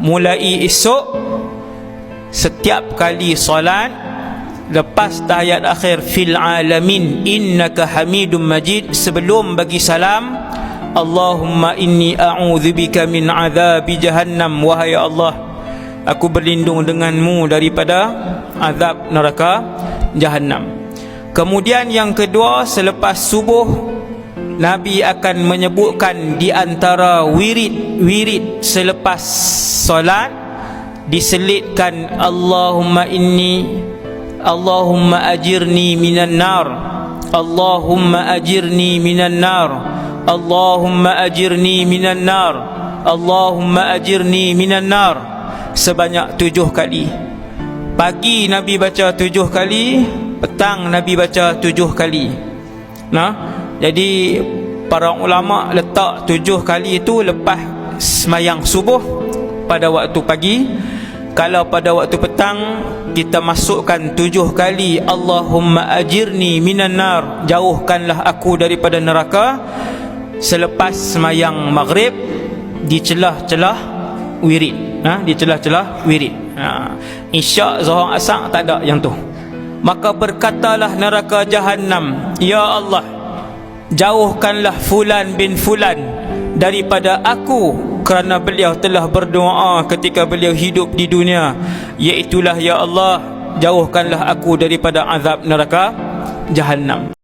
Mulai esok, setiap kali solat, lepas tahiyat akhir fil alamin innaka hamidum majid, sebelum bagi salam, Allahumma inni a'udzubika min azabi jahannam, wahai Allah, aku berlindung denganmu daripada azab neraka jahannam. Kemudian yang kedua, selepas subuh Nabi akan menyebutkan di antara wirid selepas solat, diselitkan Allahumma ajirni minan nar, Allahumma ajirni minan nar, Allahumma ajirni minan nar, Allahumma ajirni minan nar, sebanyak 7 kali. Pagi Nabi baca 7 kali, petang Nabi baca 7 kali. Jadi para ulama letak 7 kali itu lepas semayang subuh pada waktu pagi. Kalau pada waktu petang, kita masukkan 7 kali Allahumma ajirni minan nar, jauhkanlah aku daripada neraka, selepas semayang maghrib di celah-celah wirid. Di celah-celah wirid. Isyak, zuhur, asar tak ada yang tu. Maka berkatalah neraka jahannam, ya Allah, jauhkanlah fulan bin fulan daripada aku, kerana beliau telah berdoa ketika beliau hidup di dunia, iaitulah ya Allah, jauhkanlah aku daripada azab neraka jahannam.